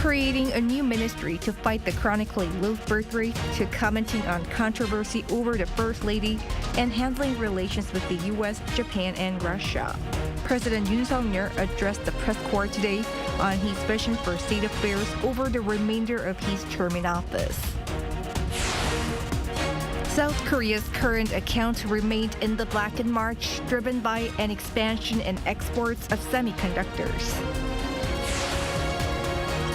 creating a new ministry to fight the chronically low birth rate, to commenting on controversy over the First Lady, and handling relations with the U.S., Japan, and Russia. President Yoon addressed the press corps today on his vision for state affairs over the remainder of his term in office. South Korea's current account remained in the black in March, driven by an expansion in exports of semiconductors.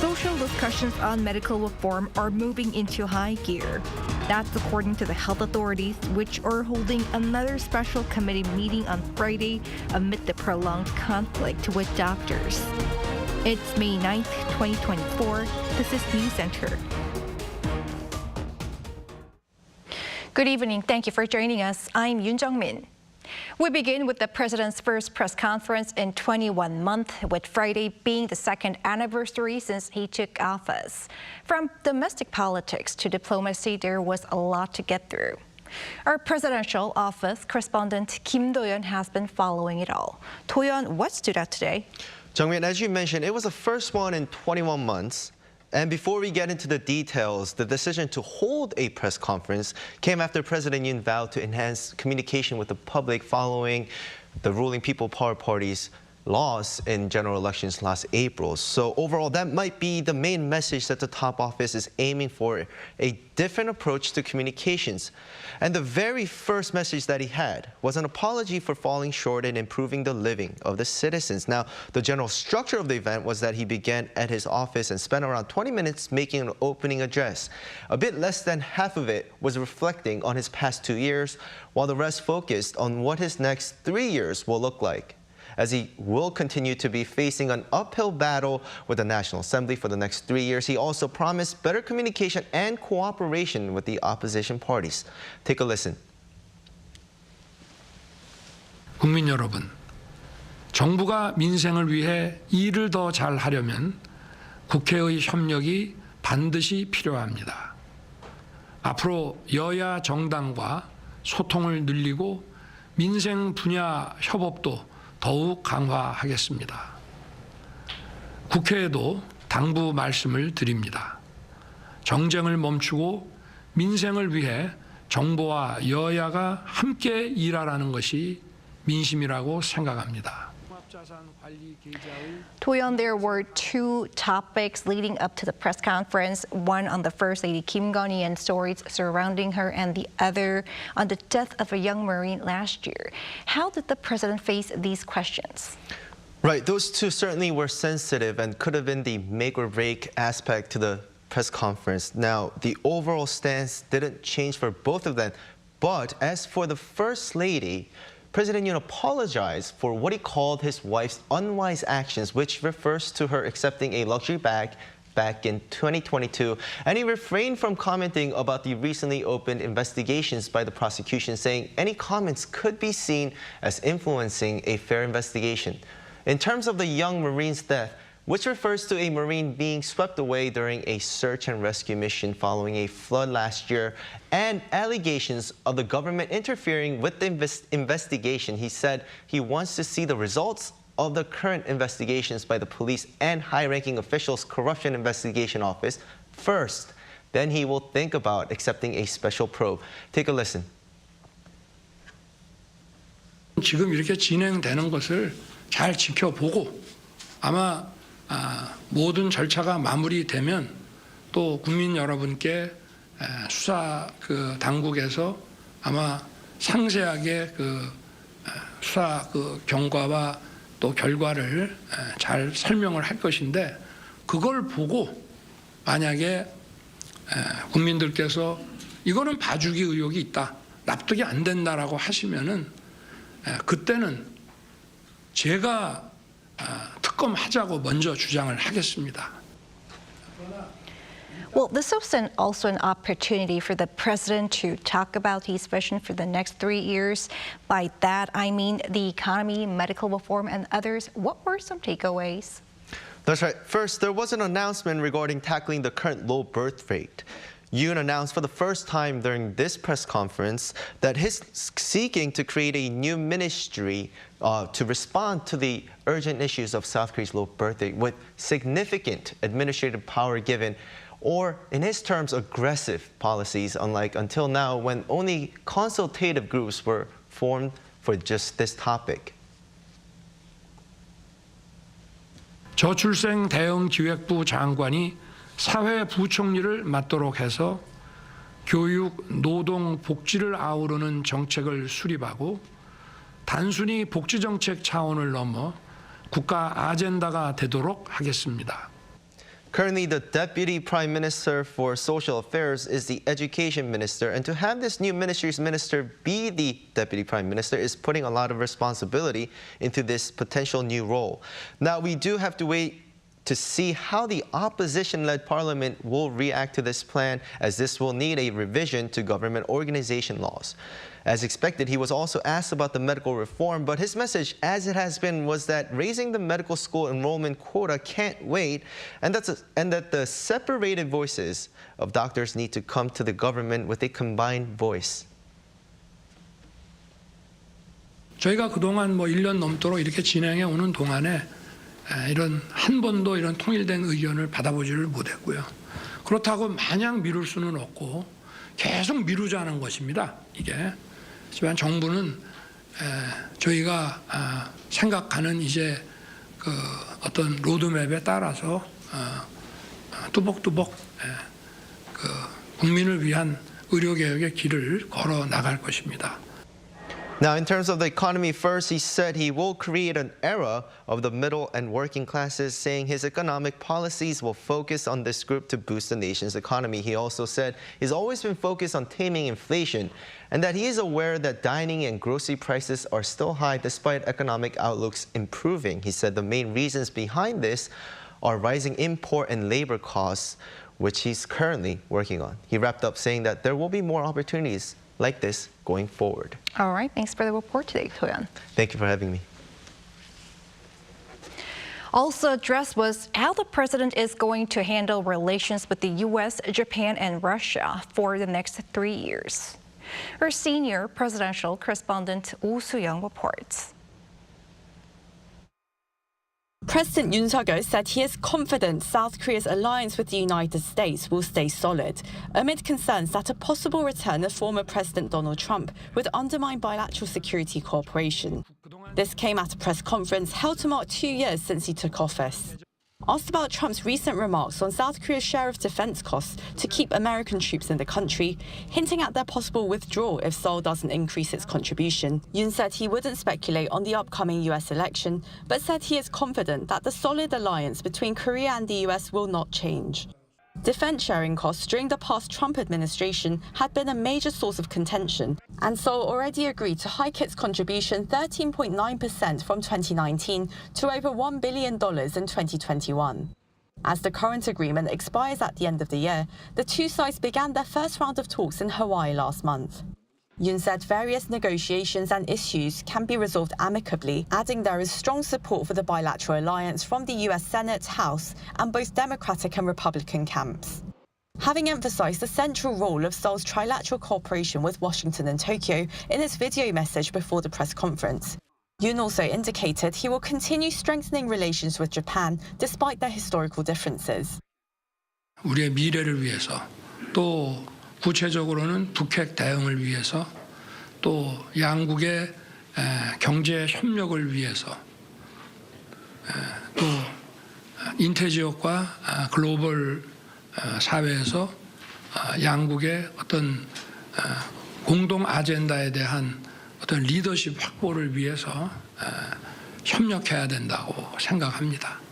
Social discussions on medical reform are moving into high gear. That's according to the health authorities, which are holding another special committee meeting on Friday amid the prolonged conflict with doctors. It's May 9th, 2024. This is Newscenter. Good evening. Thank you for joining us. I'm Yoon Min. We begin with the president's first press conference in 21 months, with Friday being the second anniversary since he took office. From domestic politics to diplomacy, there was a lot to get through. Our presidential office correspondent Kim Do-yeon has been following it all. Do-yeon, what stood out today? Jung-min, as you mentioned, it was the first one in 21 months. And before we get into the details, the decision to hold a press conference came after President Yoon vowed to enhance communication with the public following the ruling People Power Party's loss in general elections last April. So overall, that might be the main message that the top office is aiming for, a different approach to communications. And the very first message that he had was an apology for falling short in improving the living of the citizens. Now, the general structure of the event was that he began at his office and spent around 20 minutes making an opening address. A bit less than half of it was reflecting on his past 2 years, while the rest focused on what his next 3 years will look like, as he will continue to be facing an uphill battle with the National Assembly for the next 3 years. He also promised better communication and cooperation with the opposition parties. Take a listen. 국민 여러분, 정부가 민생을 위해 일을 더 잘하려면 국회의 협력이 반드시 필요합니다. 앞으로 여야 정당과 소통을 늘리고 민생 분야 협업도 더욱 강화하겠습니다. 국회에도 당부 말씀을 드립니다. 정쟁을 멈추고 민생을 위해 정부와 여야가 함께 일하라는 것이 민심이라고 생각합니다. Do-yeon, there were two topics leading up to the press conference, one on the First Lady Kim Gun-hee and stories surrounding her, and the other on the death of a young Marine last year. How did the president face these questions? Right, those two certainly were sensitive and could have been the make or break aspect to the press conference. Now, the overall stance didn't change for both of them, but as for the First Lady, President Yoon apologized for what he called his wife's unwise actions, which refers to her accepting a luxury bag back in 2022. And he refrained from commenting about the recently opened investigations by the prosecution, saying any comments could be seen as influencing a fair investigation. In terms of the young Marine's death, which refers to a Marine being swept away during a search and rescue mission following a flood last year, and allegations of the government interfering with the investigation, he said he wants to see the results of the current investigations by the police and high-ranking officials' corruption investigation office first. Then he will think about accepting a special probe. Take a listen. 지금 이렇게 진행되는 것을 잘 지켜보고 아마 모든 절차가 마무리되면 또 국민 여러분께 수사 당국에서 아마 상세하게 수사 경과와 또 결과를 잘 설명을 할 것인데, 그걸 보고 만약에 국민들께서 이거는 봐주기 의혹이 있다, 납득이 안 된다라고 하시면은 그때는 제가 특검하자고 먼저 주장을 하겠습니다. Well, this was also an opportunity for the president to talk about his vision for the next 3 years. By that, I mean the economy, medical reform, and others. What were some takeaways? That's right. First, there was an announcement regarding tackling the current low birth rate. Yoon announced for the first time during this press conference that he's seeking to create a new ministry to respond to the urgent issues of South Korea's low birth rate with significant administrative power given, or in his terms, aggressive policies, unlike until now when only consultative groups were formed for just this topic. 저출생 대응 기획부 장관이 사회부총리를 맡도록 해서 교육, 노동, 복지를 아우르는 정책을 수립하고 단순히 복지 정책 차원을 넘어 국가 아젠다가 되도록 하겠습니다. Currently, the Deputy Prime Minister for Social Affairs is the Education Minister, and to have this new ministry's minister be the Deputy Prime Minister is putting a lot of responsibility into this potential new role. Now, we do have to wait to see how the opposition-led parliament will react to this plan, as this will need a revision to government organization laws. As expected, he was also asked about the medical reform, but his message, as it has been, was that raising the medical school enrollment quota can't wait, and that the separated voices of doctors need to come to the government with a combined voice. 저희가 그동안 1년 넘도록 이렇게 진행해 오는 동안에 이런 한 번도 이런 통일된 의견을 받아보지를 못했고요. 그렇다고 마냥 미룰 수는 없고 계속 미루자는 것입니다. 이게. 하지만 정부는 저희가 생각하는 이제 그 어떤 로드맵에 따라서 뚜벅뚜벅 그 국민을 위한 의료 개혁의 길을 걸어 나갈 것입니다. Now, in terms of the economy first, he said he will create an era of the middle and working classes, saying his economic policies will focus on this group to boost the nation's economy. He also said he's always been focused on taming inflation and that he is aware that dining and grocery prices are still high despite economic outlooks improving. He said the main reasons behind this are rising import and labor costs, which he's currently working on. He wrapped up saying that there will be more opportunities like this going forward. All right, thanks for the report today, Koyan. Thank you for having me. Also addressed was how the president is going to handle relations with the U.S., Japan, and Russia for the next 3 years. Our senior presidential correspondent Oh Soo-young reports. President Yoon said he is confident South Korea's alliance with the United States will stay solid, amid concerns that a possible return of former President Donald Trump would undermine bilateral security cooperation. This came at a press conference held to mark 2 years since he took office. Asked about Trump's recent remarks on South Korea's share of defense costs to keep American troops in the country, hinting at their possible withdrawal if Seoul doesn't increase its contribution, Yoon said he wouldn't speculate on the upcoming U.S. election, but said he is confident that the solid alliance between Korea and the U.S. will not change. Defense sharing costs during the past Trump administration had been a major source of contention, and Seoul already agreed to hike its contribution 13.9% from 2019 to over $1 billion in 2021. As the current agreement expires at the end of the year, the two sides began their first round of talks in Hawaii last month. Yoon said various negotiations and issues can be resolved amicably, adding there is strong support for the bilateral alliance from the U.S. Senate, House, and both Democratic and Republican camps. Having emphasized the central role of Seoul's trilateral cooperation with Washington and Tokyo in his video message before the press conference, Yoon also indicated he will continue strengthening relations with Japan despite their historical differences. 우리의 미래를 위해서 또 구체적으로는 북핵 대응을 위해서 또 양국의 경제 협력을 위해서 또 인태지역과 글로벌 사회에서 양국의 어떤 공동 아젠다에 대한 어떤 리더십 확보를 위해서 협력해야 된다고 생각합니다.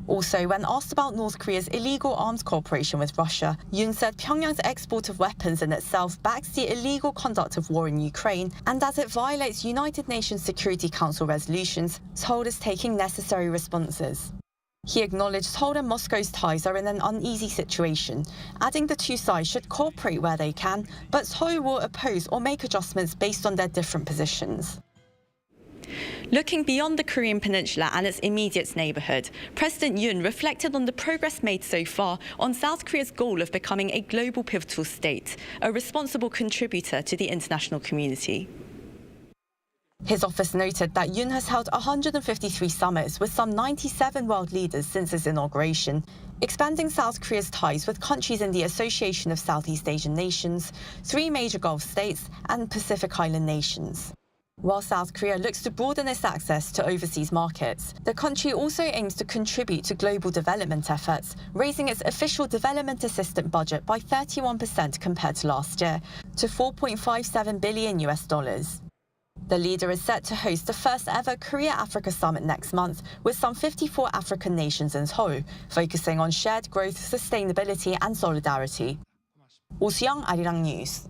Also, when asked about North Korea's illegal arms cooperation with Russia, Yoon said Pyongyang's export of weapons in itself backs the illegal conduct of war in Ukraine, and as it violates United Nations Security Council resolutions, Seoul is taking necessary responses. He acknowledged Seoul and Moscow's ties are in an uneasy situation, adding the two sides should cooperate where they can, but Seoul will oppose or make adjustments based on their different positions. Looking beyond the Korean peninsula and its immediate neighbourhood, President Yoon reflected on the progress made so far on South Korea's goal of becoming a global pivotal state, a responsible contributor to the international community. His office noted that Yoon has held 153 summits with some 97 world leaders since its inauguration, expanding South Korea's ties with countries in the Association of Southeast Asian Nations, 3 major Gulf states, and Pacific Island nations. While South Korea looks to broaden its access to overseas markets, the country also aims to contribute to global development efforts, raising its official development assistance budget by 31% compared to last year, to $4.57 billion. The leader is set to host the first ever Korea-Africa Summit next month with some 54 African nations in Seoul, focusing on shared growth, sustainability and solidarity. Oh Soo-young, Arirang News.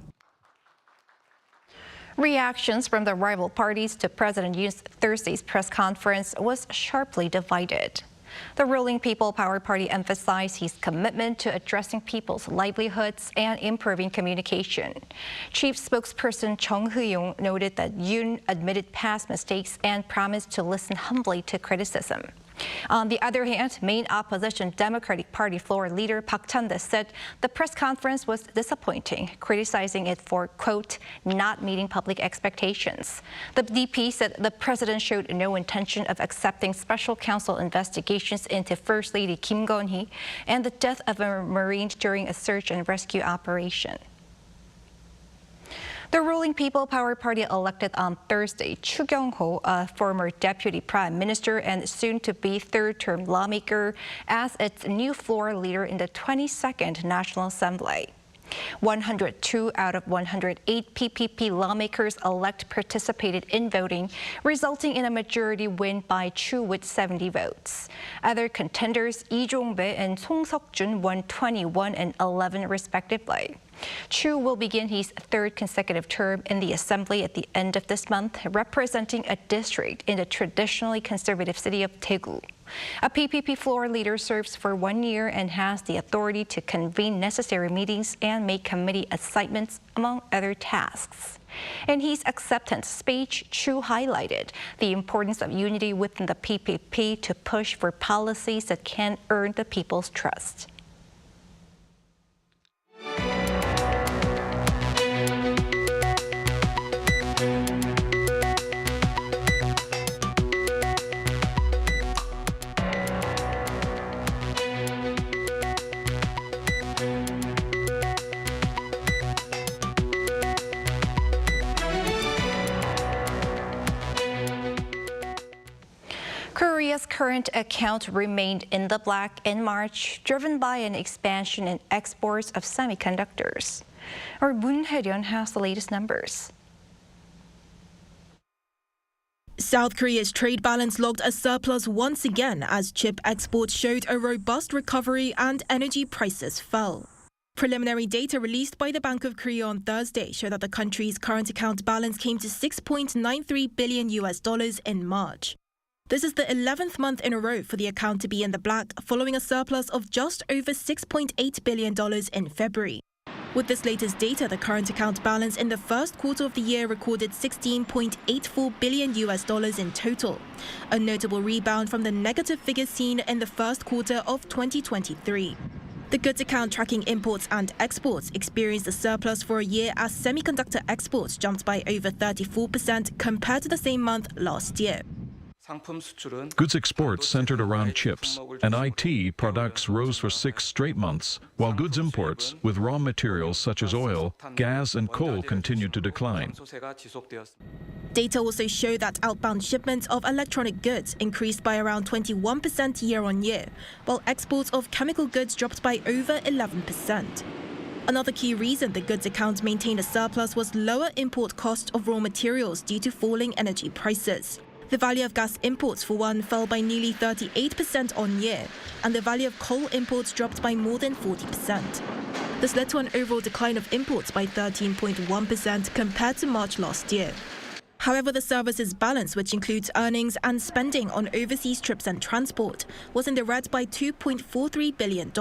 Reactions from the rival parties to President Yoon's Thursday's press conference was sharply divided. The ruling People Power Party emphasized his commitment to addressing people's livelihoods and improving communication. Chief spokesperson Chung Hoo-young noted that Yoon admitted past mistakes and promised to listen humbly to criticism. On the other hand, main opposition Democratic Party floor leader Park Chan-dae said the press conference was disappointing, criticizing it for, quote, not meeting public expectations. The DP said the president showed no intention of accepting special counsel investigations into First Lady Kim Gon-hee and the death of a Marine during a search and rescue operation. The ruling People Power Party elected on Thursday Choo Kyung-ho, a former deputy prime minister and soon-to-be third-term lawmaker, as its new floor leader in the 22nd National Assembly. 102 out of 108 PPP lawmakers-elect participated in voting, resulting in a majority win by Choo with 70 votes. Other contenders, Lee Jong-bae and Song Seok-jun, won 21 and 11 respectively. Choo will begin his 3rd consecutive term in the Assembly at the end of this month, representing a district in the traditionally conservative city of Daegu. A PPP floor leader serves for 1 year and has the authority to convene necessary meetings and make committee assignments, among other tasks. In his acceptance speech, Choo highlighted the importance of unity within the PPP to push for policies that can earn the people's trust. Korea's current account remained in the black in March, driven by an expansion in exports of semiconductors. Our Moon Hae-ryun has the latest numbers. South Korea's trade balance logged a surplus once again as chip exports showed a robust recovery and energy prices fell. Preliminary data released by the Bank of Korea on Thursday show that the country's current account balance came to $6.93 billion in March. This is the 11th month in a row for the account to be in the black, following a surplus of just over $6.8 billion in February. With this latest data, the current account balance in the first quarter of the year recorded $16.84 billion in total, a notable rebound from the negative figures seen in the first quarter of 2023. The goods account tracking imports and exports experienced a surplus for a year as semiconductor exports jumped by over 34% compared to the same month last year. Goods exports centered around chips and IT products rose for 6 straight months, while goods imports, with raw materials such as oil, gas and coal, continued to decline. Data also show that outbound shipments of electronic goods increased by around 21% year-on-year, while exports of chemical goods dropped by over 11%. Another key reason the goods account maintained a surplus was lower import cost of raw materials due to falling energy prices. The value of gas imports, for one, fell by nearly 38% on year, and the value of coal imports dropped by more than 40%. This led to an overall decline of imports by 13.1% compared to March last year. However, the services balance, which includes earnings and spending on overseas trips and transport, was in the red by $2.43 billion.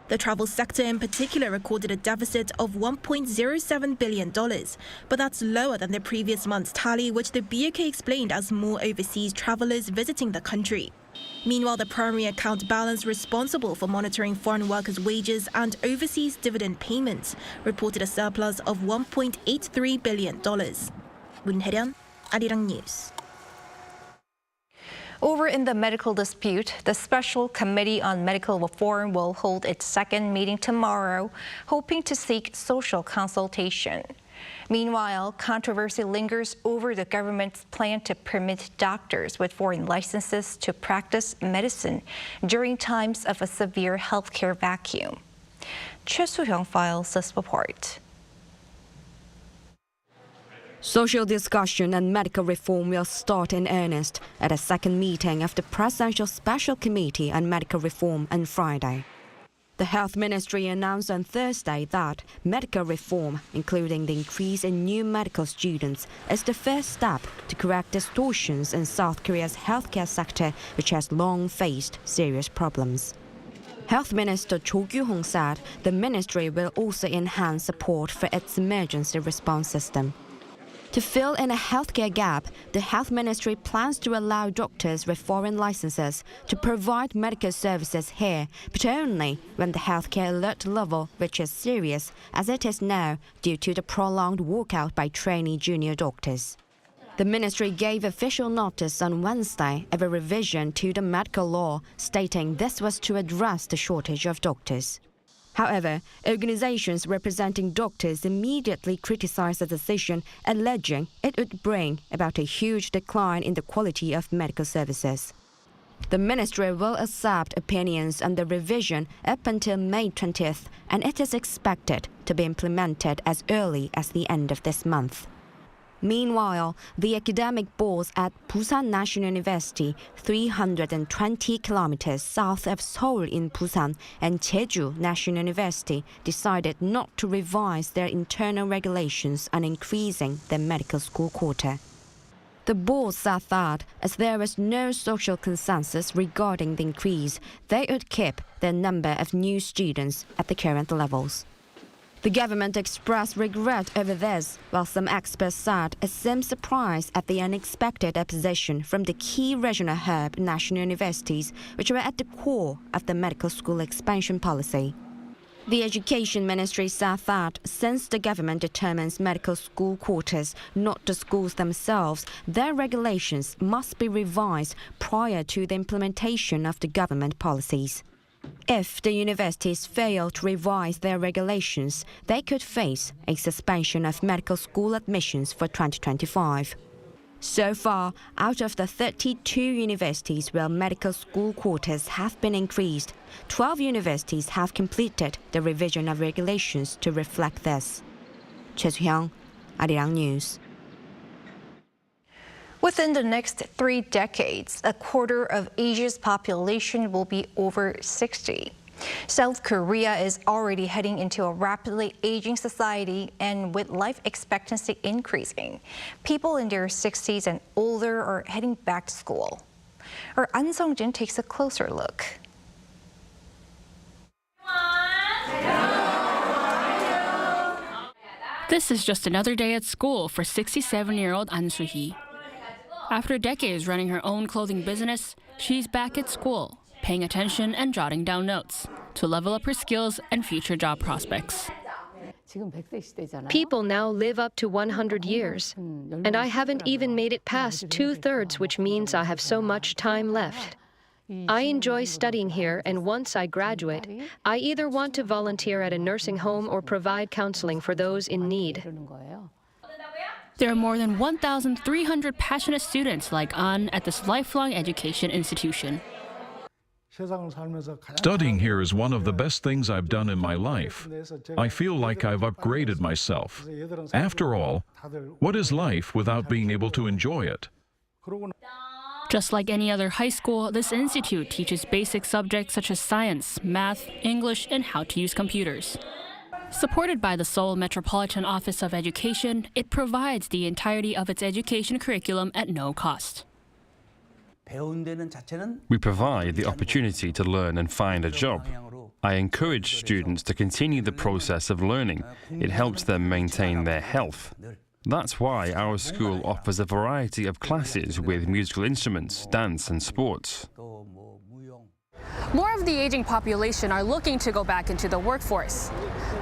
The travel sector in particular recorded a deficit of $1.07 billion, but that's lower than the previous month's tally, which the BOK explained as more overseas travellers visiting the country. Meanwhile, the primary account balance responsible for monitoring foreign workers' wages and overseas dividend payments reported a surplus of $1.83 billion. 문혜련, Arirang News. Over in the medical dispute, the Special Committee on Medical Reform will hold its second meeting tomorrow, hoping to seek social consultation. Meanwhile, controversy lingers over the government's plan to permit doctors with foreign licenses to practice medicine during times of a severe healthcare vacuum. Choo Kyung-ho files this report. Social discussion and medical reform will start in earnest at a second meeting of the Presidential Special Committee on Medical Reform on Friday. The Health Ministry announced on Thursday that medical reform, including the increase in new medical students, is the first step to correct distortions in South Korea's healthcare sector, which has long faced serious problems. Health Minister Choo Kyung-ho said the ministry will also enhance support for its emergency response system. To fill in a healthcare gap, the Health Ministry plans to allow doctors with foreign licenses to provide medical services here, but only when the healthcare alert level reaches serious, as it is now due to the prolonged walkout by trainee junior doctors. The ministry gave official notice on Wednesday of a revision to the medical law, stating this was to address the shortage of doctors. However, organizations representing doctors immediately criticized the decision, alleging it would bring about a huge decline in the quality of medical services. The ministry will accept opinions on the revision up until May 20th, and it is expected to be implemented as early as the end of this month. Meanwhile, the academic boards at Busan National University, 320 kilometers south of Seoul in Busan, and Jeju National University decided not to revise their internal regulations on increasing the medical school quota. The board said that, as there was no social consensus regarding the increase, they would keep the number of new students at the current levels. The government expressed regret over this, while some experts said it seemed surprised at the unexpected opposition from the key regional hub national universities, which were at the core of the medical school expansion policy. The Education Ministry said that since the government determines medical school quotas, not the schools themselves, their regulations must be revised prior to the implementation of the government policies. If the universities fail to revise their regulations, they could face a suspension of medical school admissions for 2025. So far, out of the 32 universities where medical school quotas have been increased, 12 universities have completed the revision of regulations to reflect this. Choo Kyung-ho, Arirang News. Within the next 3 decades, a quarter of Asia's population will be over 60. South Korea is already heading into a rapidly aging society, and with life expectancy increasing, people in their 60s and older are heading back to school. Our An Sung-jin takes a closer look. This is just another day at school for 67-year-old An Soo-hee. After decades running her own clothing business, she's back at school, paying attention and jotting down notes to level up her skills and future job prospects. People now live up to 100 years, and I haven't even made it past 2/3, which means I have so much time left. I enjoy studying here, and once I graduate, I either want to volunteer at a nursing home or provide counseling for those in need. There are more than 1,300 passionate students like An at this lifelong education institution. Studying here is one of the best things I've done in my life. I feel like I've upgraded myself. After all, what is life without being able to enjoy it? Just like any other high school, this institute teaches basic subjects such as science, math, English, and how to use computers. Supported by the Seoul Metropolitan Office of Education, it provides the entirety of its education curriculum at no cost. We provide the opportunity to learn and find a job. I encourage students to continue the process of learning. It helps them maintain their health. That's why our school offers a variety of classes with musical instruments, dance and sports. More of the aging population are looking to go back into the workforce.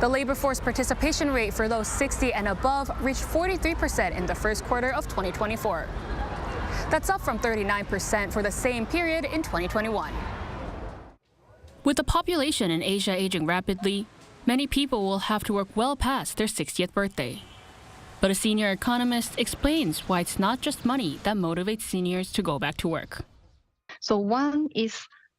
The labor force participation rate for those 60 and above reached 43% in the first quarter of 2024. That's up from 39% for the same period in 2021. With the population in Asia aging rapidly, many people will have to work well past their 60th birthday. But a senior economist explains why it's not just money that motivates seniors to go back to work. So one is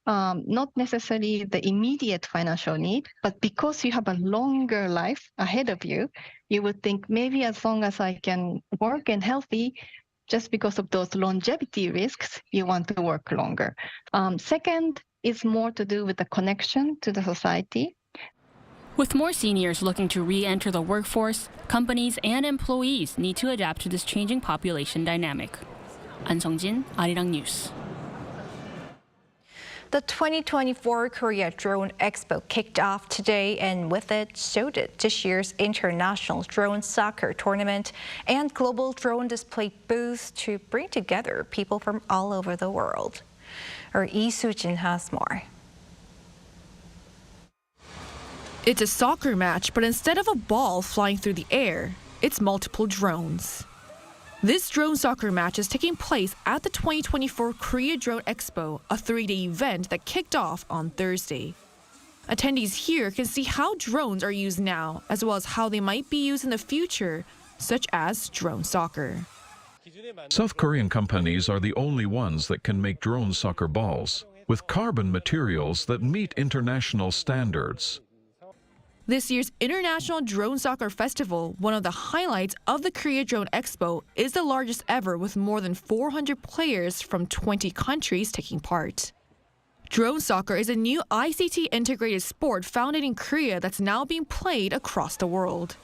not necessarily the immediate financial need, but because you have a longer life ahead of you, you would think maybe as long as I can work and healthy, just because of those longevity risks, you want to work longer. Second is more to do with the connection to the society. With more seniors looking to re-enter the workforce, companies and employees need to adapt to this changing population dynamic. An Sung-jin, Arirang News. The 2024 Korea Drone Expo kicked off today, and with it, so did this year's International Drone Soccer Tournament and global drone display booths to bring together people from all over the world. Our Lee Soo-jin has more. It's a soccer match, but instead of a ball flying through the air, it's multiple drones. This drone soccer match is taking place at the 2024 Korea Drone Expo, a 3-day event that kicked off on Thursday. Attendees here can see how drones are used now, as well as how they might be used in the future, such as drone soccer. South Korean companies are the only ones that can make drone soccer balls, with carbon materials that meet international standards. This year's International Drone Soccer Festival, one of the highlights of the Korea Drone Expo, is the largest ever with more than 400 players from 20 countries taking part. Drone soccer is a new ICT-integrated sport founded in Korea that's now being played across the world.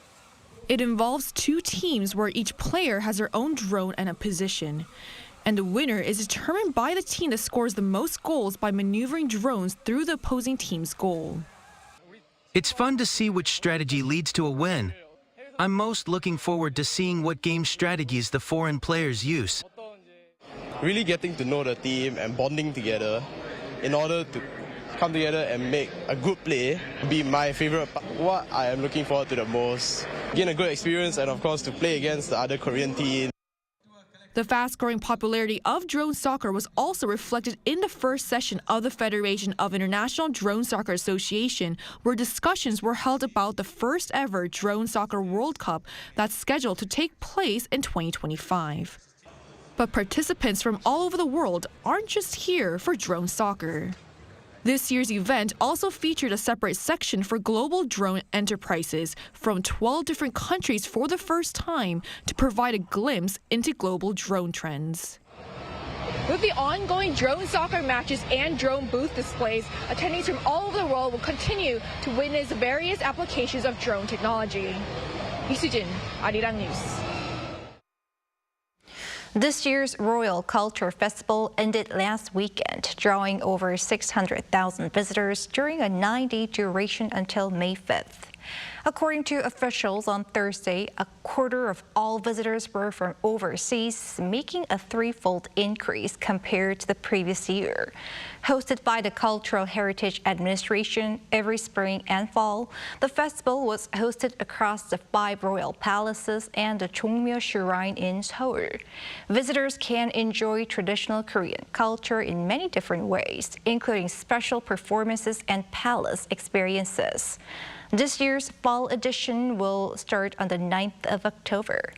It involves 2 teams where each player has their own drone and a position. And the winner is determined by the team that scores the most goals by maneuvering drones through the opposing team's goal. It's fun to see which strategy leads to a win. I'm most looking forward to seeing what game strategies the foreign players use. Really getting to know the team and bonding together in order to come together and make a good play be my favorite part. What I am looking forward to the most. Gain a good experience and of course to play against the other Korean team. The fast-growing popularity of drone soccer was also reflected in the first session of the Federation of International Drone Soccer Association, where discussions were held about the first ever Drone Soccer World Cup that's scheduled to take place in 2025. But participants from all over the world aren't just here for drone soccer. This year's event also featured a separate section for global drone enterprises from 12 different countries for the first time to provide a glimpse into global drone trends. With the ongoing drone soccer matches and drone booth displays, attendees from all over the world will continue to witness various applications of drone technology. Lee Soo-jin, Arirang News. This year's Royal Culture Festival ended last weekend, drawing over 600,000 visitors during a 9-day duration until May 5th. According to officials on Thursday, a quarter of all visitors were from overseas, making a threefold increase compared to the previous year. Hosted by the Cultural Heritage Administration every spring and fall, the festival was hosted across the 5 royal palaces and the Chongmyo Shrine in Seoul. Visitors can enjoy traditional Korean culture in many different ways, including special performances and palace experiences. This year's fall edition will start on the 9th of October.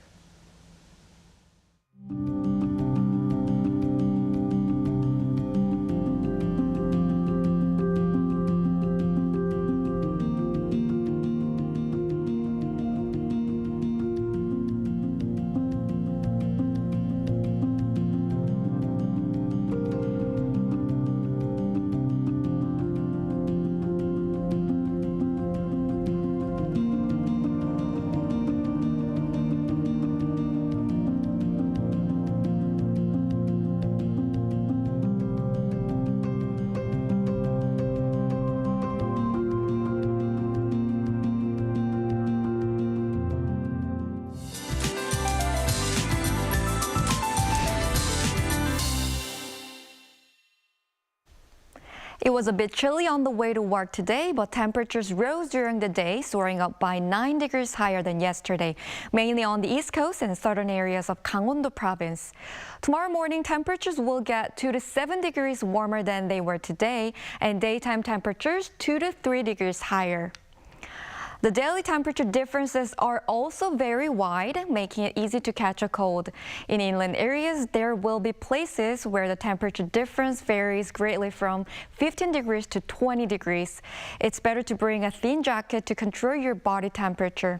It was a bit chilly on the way to work today, but temperatures rose during the day, soaring up by 9 degrees higher than yesterday, mainly on the east coast and southern areas of Gangwon-do province. Tomorrow morning, temperatures will get 2 to 7 degrees warmer than they were today, and daytime temperatures 2 to 3 degrees higher. The daily temperature differences are also very wide, making it easy to catch a cold. In inland areas, there will be places where the temperature difference varies greatly from 15 degrees to 20 degrees. It's better to bring a thin jacket to control your body temperature.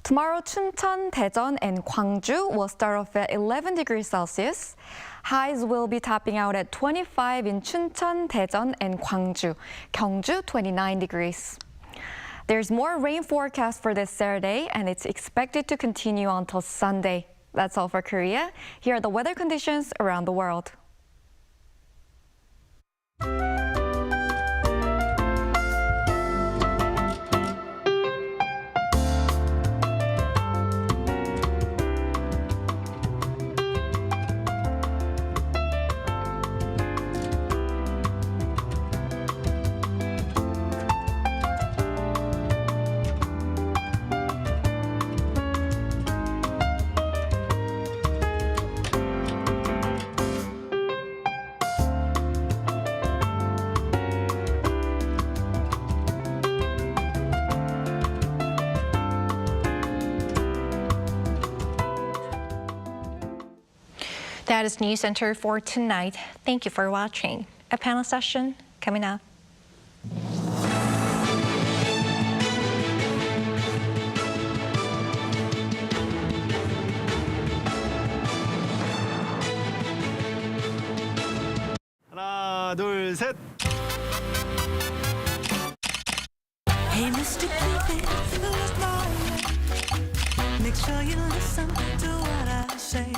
Tomorrow, Chuncheon, Daejeon, and Gwangju will start off at 11 degrees Celsius. Highs will be topping out at 25 in Chuncheon, Daejeon, and Gwangju. Gyeongju, 29 degrees. There's more rain forecast for this Saturday, and it's expected to continue until Sunday. That's all for Korea. Here are the weather conditions around the world. That is Newscenter for tonight. Thank you for watching. A panel session coming up. 하나, 둘, 셋. Hey, Mr. Cupid, look my way. Make sure you listen to what I say.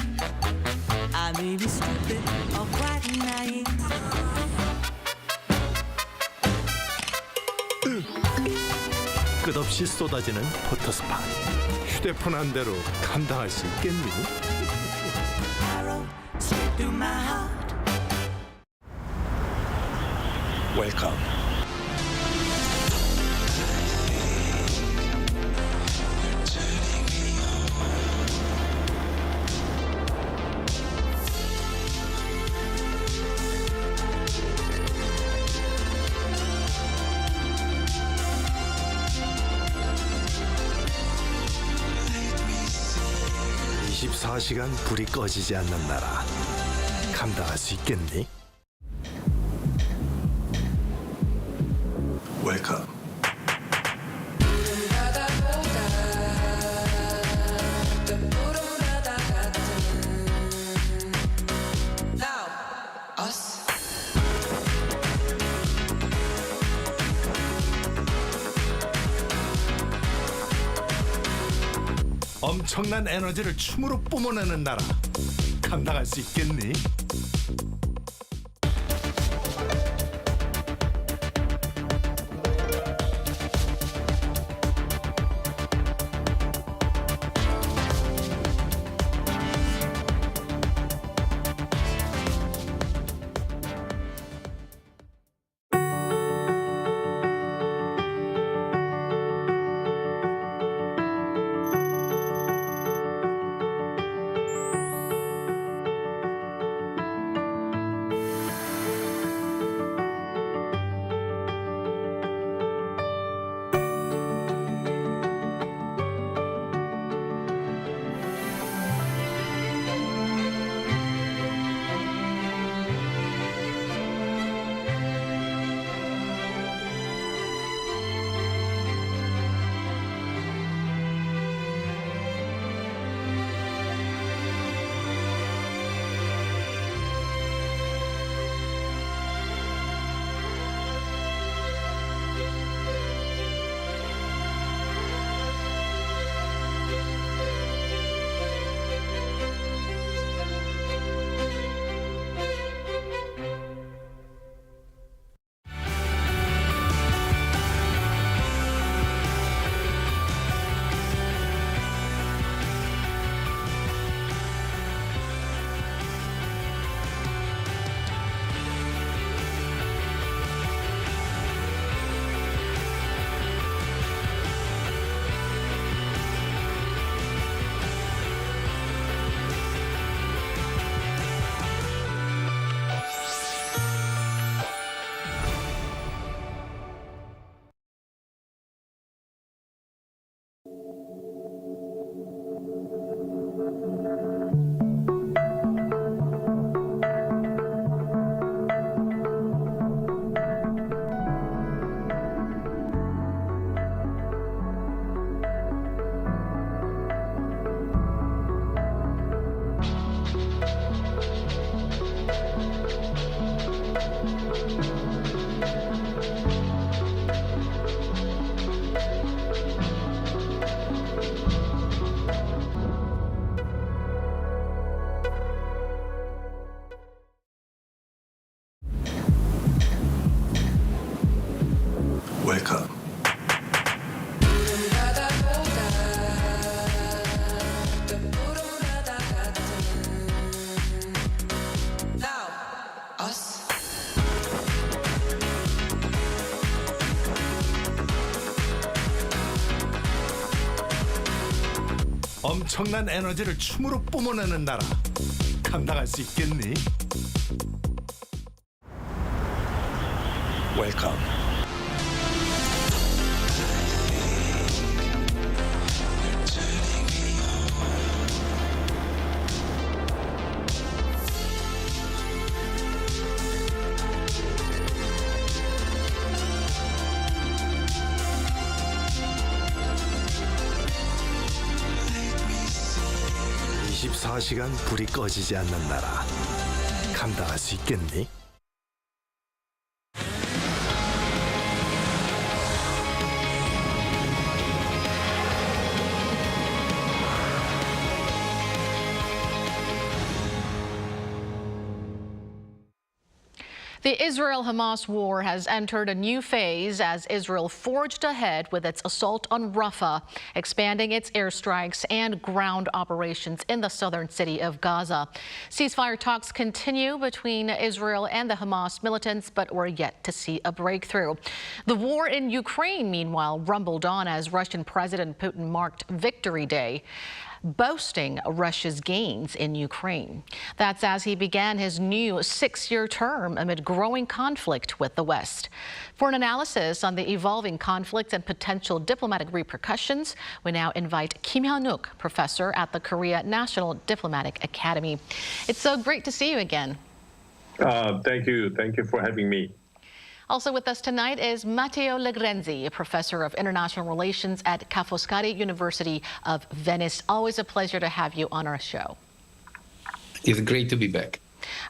I may be stupid or quite naive. 끝없이 쏟아지는 포토스팟. 휴대폰 한 대로 감당할 수 있겠니? Arrow straight through my heart. 웰컴. (24시간) 불이 꺼지지 않는 나라 감당할 수 있겠니? 웰컴. 엄청난 에너지를 춤으로 뿜어내는 나라 감당할 수 있겠니? 엄청난 에너지를 춤으로 뿜어내는 나라. 감당할 수 있겠니? 웰컴. 24시간 불이 꺼지지 않는 나라. 감당할 수 있겠니? The Israel-Hamas war has entered a new phase as Israel forged ahead with its assault on Rafah, expanding its airstrikes and ground operations in the southern city of Gaza. Ceasefire talks continue between Israel and the Hamas militants, but we're yet to see a breakthrough. The war in Ukraine, meanwhile, rumbled on as Russian President Putin marked Victory Day, boasting Russia's gains in Ukraine. That's as he began his new 6-year term amid growing conflict with the West. For an analysis on the evolving conflict and potential diplomatic repercussions, we now invite Kim Hyun-wook, professor at the Korea National Diplomatic Academy. It's so great to see you again. Thank you. Thank you for having me. Also with us tonight is Matteo Legrenzi, a professor of international relations at Ca' Foscari University of Venice. Always a pleasure to have you on our show. It's great to be back.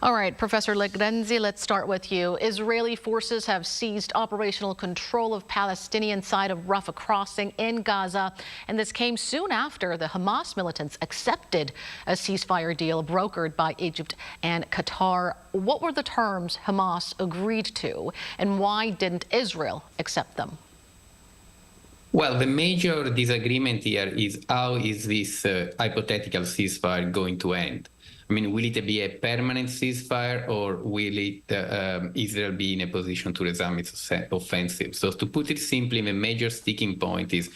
All right, Professor Legrenzi, let's start with you. Israeli forces have seized operational control of Palestinian side of Rafah crossing in Gaza, and this came soon after the Hamas militants accepted a ceasefire deal brokered by Egypt and Qatar. What were the terms Hamas agreed to, and why didn't Israel accept them? Well, the major disagreement here is how is this hypothetical ceasefire going to end? I mean, will it be a permanent ceasefire, or will it Israel be in a position to resume its offensive? So to put it simply, the major sticking point is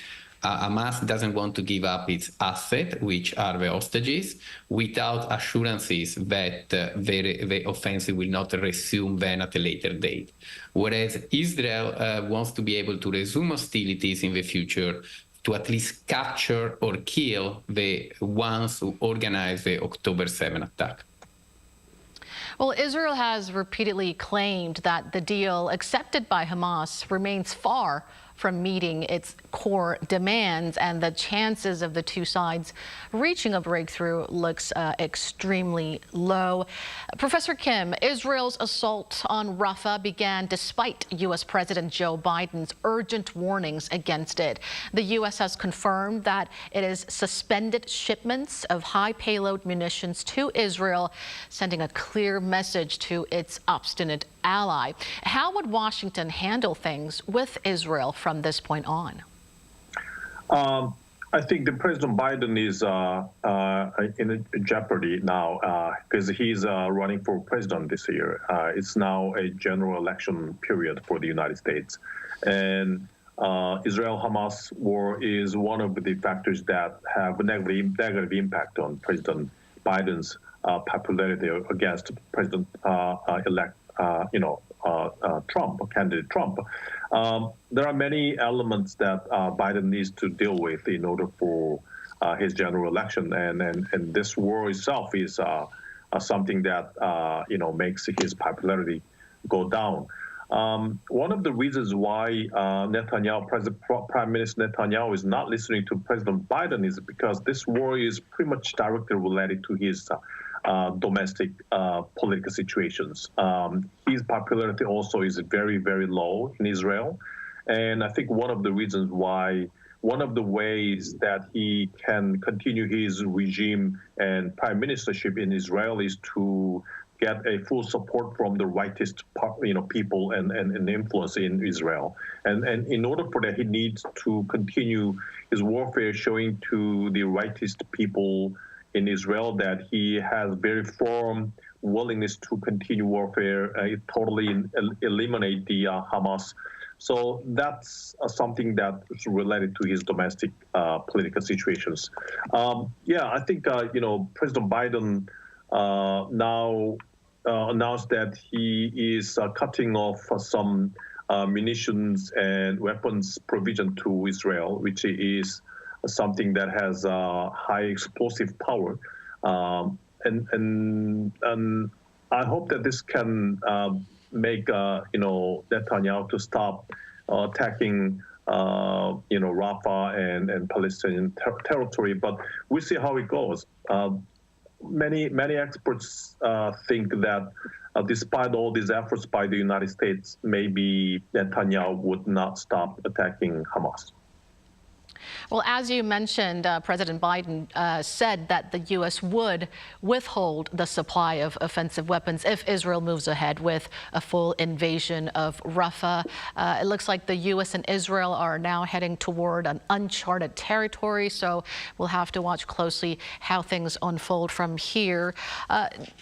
Hamas doesn't want to give up its asset, which are the hostages, without assurances that the offensive will not resume then at a later date. Whereas Israel wants to be able to resume hostilities in the future, to at least capture or kill the ones who organized the October 7 attack. Well, Israel has repeatedly claimed that the deal accepted by Hamas remains far from meeting its core demands, and the chances of the two sides reaching a breakthrough looks extremely low. Professor Kim, Israel's assault on Rafah began despite U.S. President Joe Biden's urgent warnings against it. The U.S. has confirmed that it has suspended shipments of high payload munitions to Israel, sending a clear message to its obstinate ally. How would Washington handle things with Israel from this point on? I think the President Biden is in jeopardy now because he's running for president this year. It's now a general election period for the United States. And Israel-Hamas war is one of the factors that have a negative impact on President Biden's popularity against President-elect candidate Trump. There are many elements that Biden needs to deal with in order for his general election, and this war itself is something that makes his popularity go down. One of the reasons why Prime Minister Netanyahu is not listening to President Biden is because this war is pretty much directly related to his domestic political situations. His popularity also is very, very low in Israel. And I think one of the ways that he can continue his regime and prime ministership in Israel is to get a full support from the rightist people and influence in Israel. And in order for that, he needs to continue his warfare, showing to the rightist people in Israel that he has very firm willingness to continue warfare, totally eliminate the Hamas So that's something that is related to his domestic political situations. I think President Biden now announced that he is cutting off some munitions and weapons provision to Israel, which is something that has high explosive power. And I hope that this can make Netanyahu to stop attacking Rafah and Palestinian territory. But we'll see how it goes. Many experts think that despite all these efforts by the United States, maybe Netanyahu would not stop attacking Hamas. Well, as you mentioned, President Biden said that the U.S. would withhold the supply of offensive weapons if Israel moves ahead with a full invasion of Rafah. It looks like the U.S. and Israel are now heading toward an uncharted territory, so we'll have to watch closely how things unfold from here.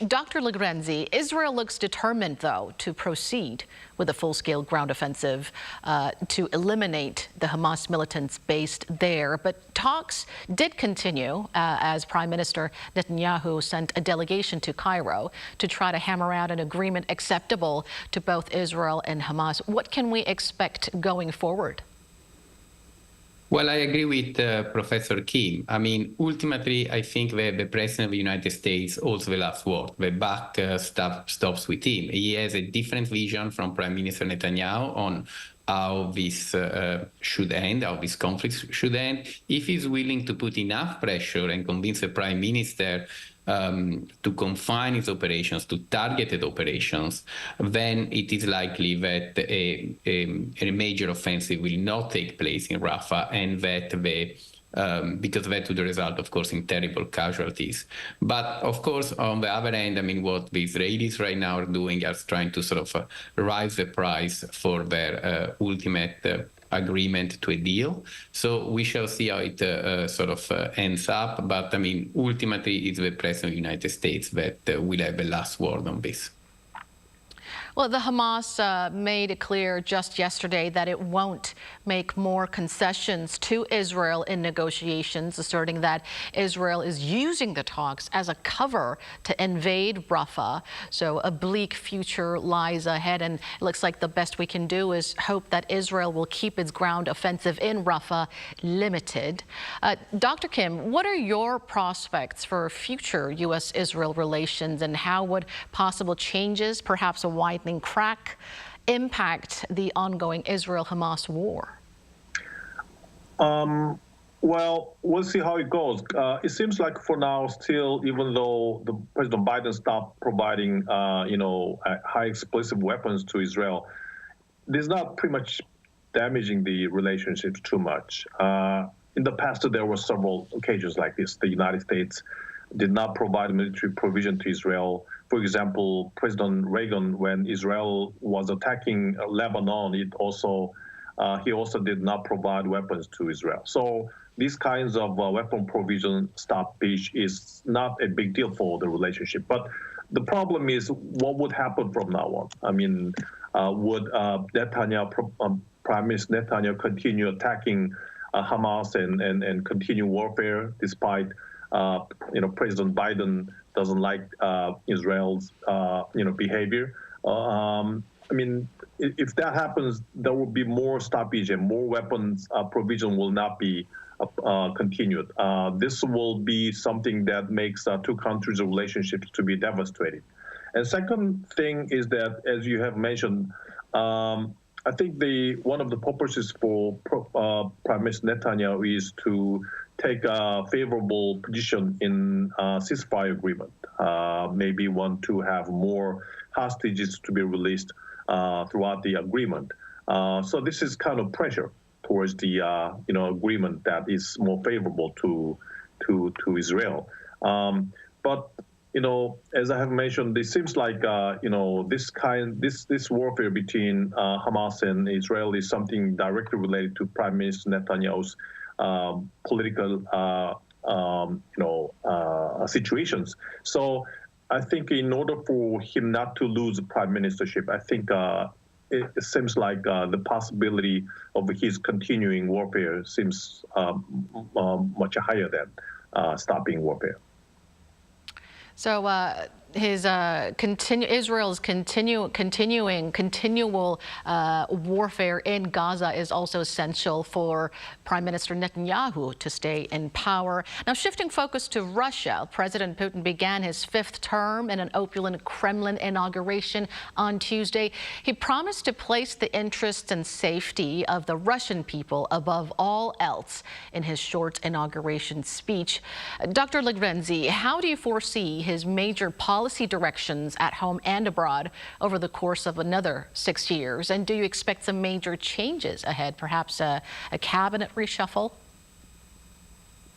Dr. Legrenzi, Israel looks determined, though, to proceed with a full-scale ground offensive to eliminate the Hamas militants based there. But talks did continue as Prime Minister Netanyahu sent a delegation to Cairo to try to hammer out an agreement acceptable to both Israel and Hamas. What can we expect going forward? Well, I agree with Professor Kim. I mean, ultimately, I think that the President of the United States holds the last word. The buck stops with him. He has a different vision from Prime Minister Netanyahu on how this should end, how this conflict should end. If he's willing to put enough pressure and convince the Prime Minister to confine his operations to targeted operations, then it is likely that a major offensive will not take place in Rafah, and that because that would result, of course, in terrible casualties. But, of course, on the other end, I mean, what the Israelis right now are doing is trying to sort of rise the price for their ultimate agreement to a deal. So we shall see how it ends up. But, I mean, ultimately, it's the President of the United States that will have the last word on this. Well, the Hamas made it clear just yesterday that it won't make more concessions to Israel in negotiations, asserting that Israel is using the talks as a cover to invade Rafah. So a bleak future lies ahead, and it looks like the best we can do is hope that Israel will keep its ground offensive in Rafah limited. Dr. Kim, what are your prospects for future U.S.-Israel relations, and how would possible changes, perhaps a widening crack, impact the ongoing Israel-Hamas war? Well, we'll see how it goes. It seems like for now, still, even though the President Biden stopped providing, high explosive weapons to Israel, this is not pretty much damaging the relationships too much. In the past, there were several occasions like this. The United States did not provide military provision to Israel. For example, President Reagan, when Israel was attacking Lebanon, he also did not provide weapons to Israel. So these kinds of weapon provision stoppage is not a big deal for the relationship. But the problem is, what would happen from now on? I mean, would Prime Minister Netanyahu continue attacking Hamas and continue warfare despite President Biden doesn't like Israel's behavior? I mean, if that happens, there will be more stoppage and more weapons provision will not be continued. This will be something that makes two countries' relationships to be devastated. And second thing is that, as you have mentioned, I think one of the purposes for Prime Minister Netanyahu is to take a favorable position in ceasefire agreement. Maybe want to have more hostages to be released throughout the agreement. So this is kind of pressure towards the agreement that is more favorable to Israel. But as I have mentioned, it seems like this warfare between Hamas and Israel is something directly related to Prime Minister Netanyahu's political situations. So I think in order for him not to lose prime ministership, I think it seems like the possibility of his continuing warfare seems much higher than stopping warfare. So Israel's continual warfare in Gaza is also essential for Prime Minister Netanyahu to stay in power. Now, shifting focus to Russia, President Putin began his fifth term in an opulent Kremlin inauguration on Tuesday. He promised to place the interests and safety of the Russian people above all else in his short inauguration speech. Dr. Legrenzi, how do you foresee his major policy directions at home and abroad over the course of another 6 years? And do you expect some major changes ahead, perhaps a cabinet reshuffle?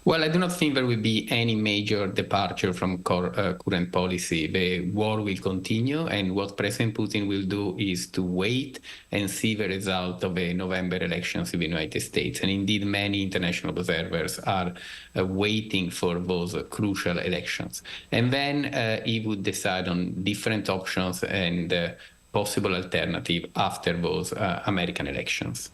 Well, I do not think there will be any major departure from current policy. The war will continue, and what President Putin will do is to wait and see the result of the November elections in the United States. And indeed, many international observers are waiting for those crucial elections. And then he would decide on different options and possible alternative after those American elections.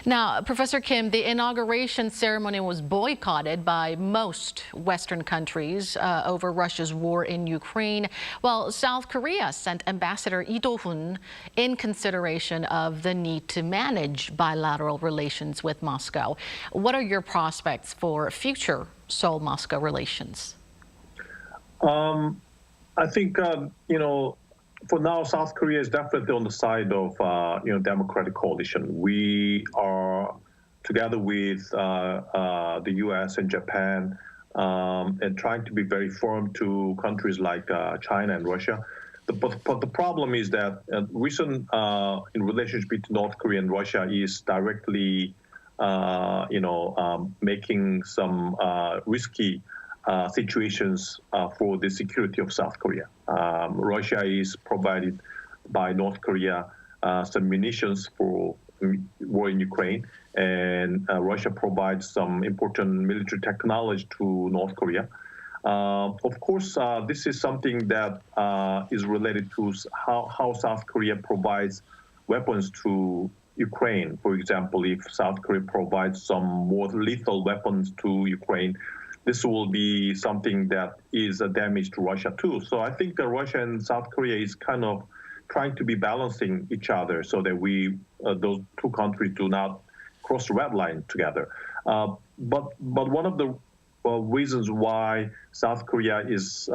Now, Professor Kim, the inauguration ceremony was boycotted by most Western countries over Russia's war in Ukraine, while South Korea sent Ambassador Lee Do-hun in consideration of the need to manage bilateral relations with Moscow. What are your prospects for future Seoul-Moscow relations? I think, for now, South Korea is definitely on the side of, democratic coalition. We are together with the U.S. and Japan and trying to be very firm to countries like China and Russia. But the problem is that recent in relationship between North Korea and Russia is directly, making some risky situations for the security of South Korea. Russia is provided by North Korea some munitions for war in Ukraine, and Russia provides some important military technology to North Korea. Of course, this is something that is related to how South Korea provides weapons to Ukraine. For example, if South Korea provides some more lethal weapons to Ukraine, this will be something that is a damage to Russia too. So I think that Russia and South Korea is kind of trying to be balancing each other so that those two countries do not cross the red line together. But one of the reasons why South Korea is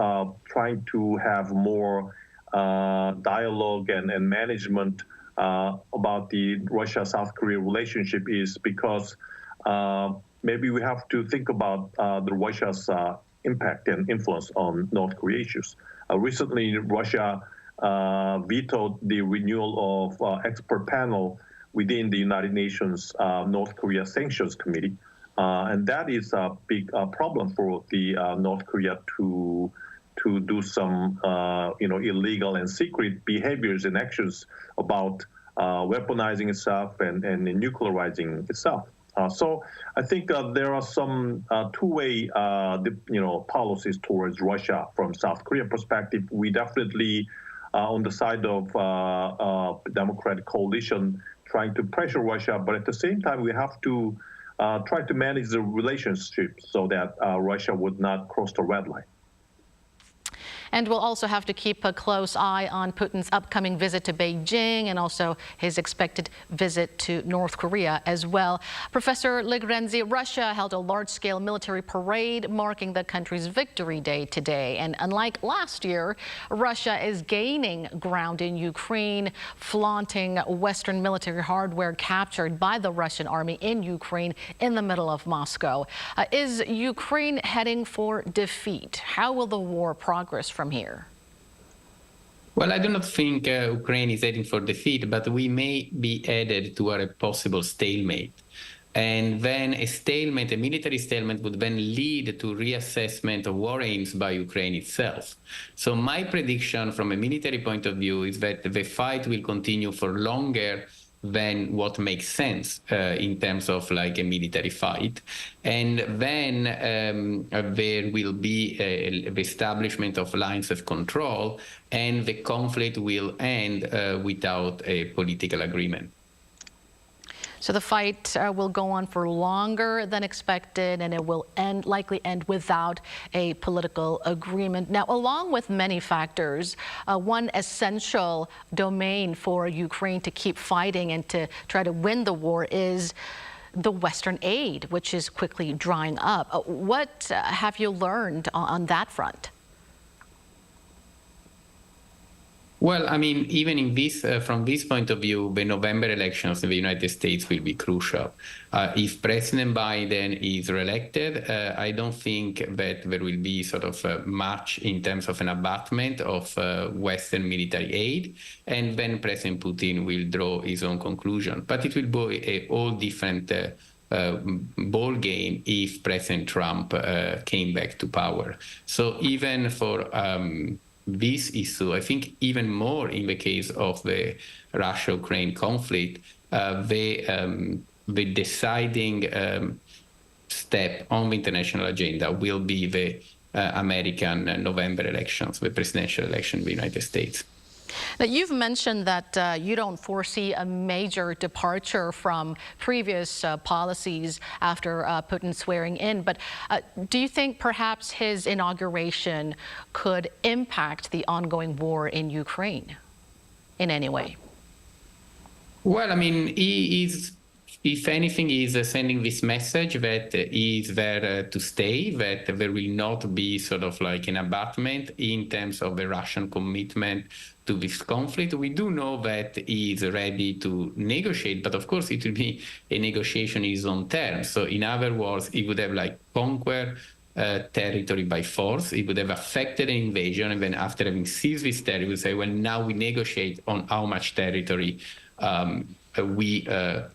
trying to have more dialogue and management about the Russia-South Korea relationship is because maybe we have to think about the Russia's impact and influence on North Korea issues. Recently, Russia vetoed the renewal of expert panel within the United Nations North Korea Sanctions Committee, and that is a big problem for the North Korea to do some illegal and secret behaviors and actions about weaponizing itself and nuclearizing itself. So I think there are some two-way, policies towards Russia from South Korea perspective. We definitely on the side of democratic coalition trying to pressure Russia, but at the same time we have to try to manage the relationship so that Russia would not cross the red line. And we'll also have to keep a close eye on Putin's upcoming visit to Beijing and also his expected visit to North Korea as well. Professor Legrenzi, Russia held a large-scale military parade marking the country's Victory Day today. And unlike last year, Russia is gaining ground in Ukraine, flaunting Western military hardware captured by the Russian army in Ukraine in the middle of Moscow. Is Ukraine heading for defeat? How will the war progress from here? Well, I do not think Ukraine is heading for defeat, but we may be headed to a possible stalemate. And then a stalemate, a military stalemate, would then lead to reassessment of war aims by Ukraine itself. So my prediction from a military point of view is that the fight will continue for longer then what makes sense in terms of like a military fight. And then there will be the establishment of lines of control, and the conflict will end without a political agreement. So the fight will go on for longer than expected, and it will likely end without a political agreement. Now, along with many factors, one essential domain for Ukraine to keep fighting and to try to win the war is the Western aid, which is quickly drying up. What have you learned on that front? Well, I mean, even in this, from this point of view, the November elections in the United States will be crucial. If President Biden is reelected, I don't think that there will be sort of much in terms of an abatement of Western military aid, and then President Putin will draw his own conclusion. But it will be a whole different ball game if President Trump came back to power. So even for this issue, I think even more in the case of the Russia-Ukraine conflict, the deciding step on the international agenda will be the American November elections, the presidential election in the United States. Now, you've mentioned that you don't foresee a major departure from previous policies after Putin swearing in, but do you think perhaps his inauguration could impact the ongoing war in Ukraine in any way? Well, I mean, he is, if anything, is sending this message that he is there to stay, that there will not be sort of like an abatement in terms of the Russian commitment to this conflict. We do know that he is ready to negotiate, but of course it will be a negotiation in his own terms. So in other words, he would have like conquer territory by force. It would have affected an invasion, and then after having seized this territory, we would say, well, now we negotiate on how much territory we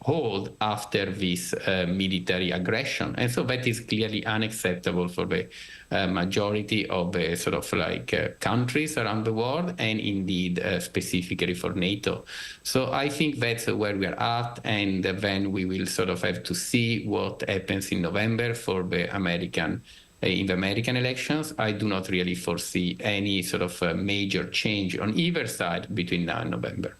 hold after this military aggression. And so that is clearly unacceptable for the majority of the sort of like countries around the world, and indeed specifically for NATO. So I think that's where we are at, and then we will sort of have to see what happens in November for the American in the American elections. I do not really foresee any sort of major change on either side between now and November.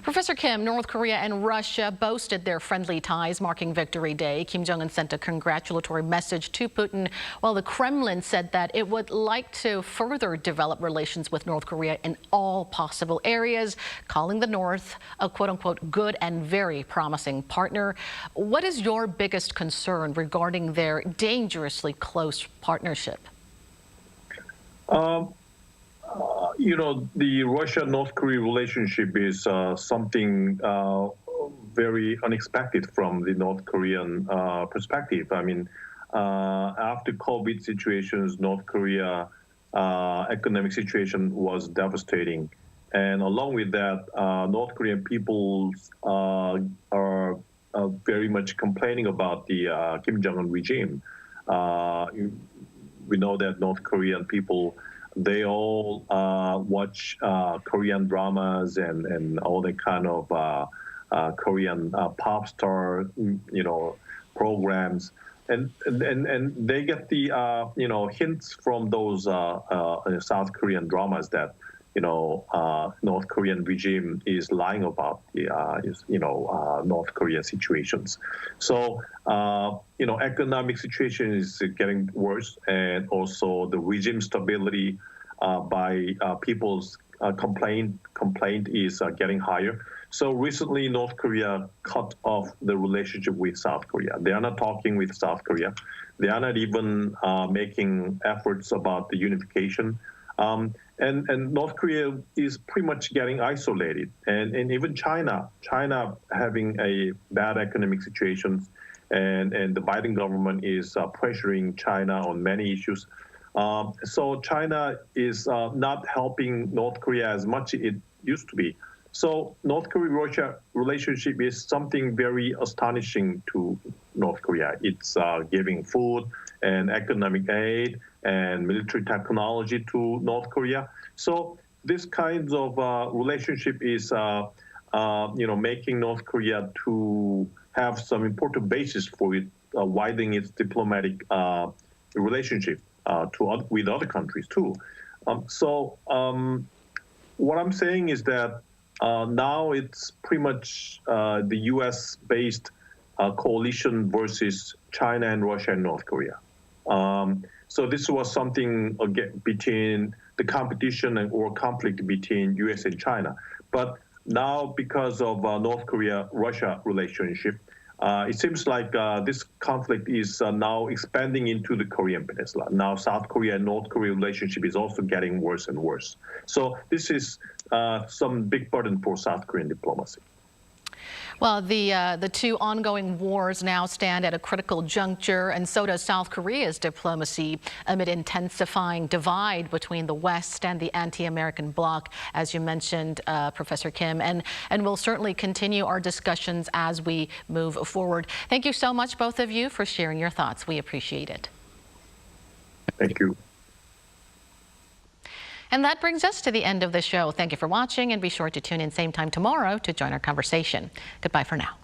Professor Kim, North Korea and Russia boasted their friendly ties marking Victory Day. Kim Jong-un sent a congratulatory message to Putin, while the Kremlin said that it would like to further develop relations with North Korea in all possible areas, calling the North a quote-unquote good and very promising partner. What is your biggest concern regarding their dangerously close partnership? You know, the Russia-North Korea relationship is something very unexpected from the North Korean perspective. I mean, after COVID situations, North Korea economic situation was devastating. And along with that, North Korean people are very much complaining about the Kim Jong-un regime. We know that North Korean people, they all watch Korean dramas and all the kind of Korean pop star, you know, programs, and they get the hints from those South Korean dramas that North Korean regime is lying about the North Korean situations. So economic situation is getting worse, and also the regime stability by people's complaint is getting higher. So recently, North Korea cut off the relationship with South Korea. They are not talking with South Korea. They are not even making efforts about the unification. And North Korea is pretty much getting isolated. And even China having a bad economic situation, and the Biden government is pressuring China on many issues. So China is not helping North Korea as much as it used to be. So North Korea-Russia relationship is something very astonishing to North Korea. It's giving food and economic aid and military technology to North Korea. So this kind of relationship is making North Korea to have some important basis for it, widening its diplomatic relationship with other countries too. What I'm saying is that now it's pretty much the U.S.-based coalition versus China and Russia and North Korea. So this was something again between the competition or conflict between U.S. and China. But now, because of North Korea-Russia relationship, it seems like this conflict is now expanding into the Korean Peninsula. Now, South Korea and North Korea relationship is also getting worse and worse. So this is some big burden for South Korean diplomacy. Well, the two ongoing wars now stand at a critical juncture, and so does South Korea's diplomacy amid intensifying divide between the West and the anti-American bloc, as you mentioned, Professor Kim, and we'll certainly continue our discussions as we move forward. Thank you so much, both of you, for sharing your thoughts. We appreciate it. Thank you. And that brings us to the end of the show. Thank you for watching, and be sure to tune in same time tomorrow to join our conversation. Goodbye for now.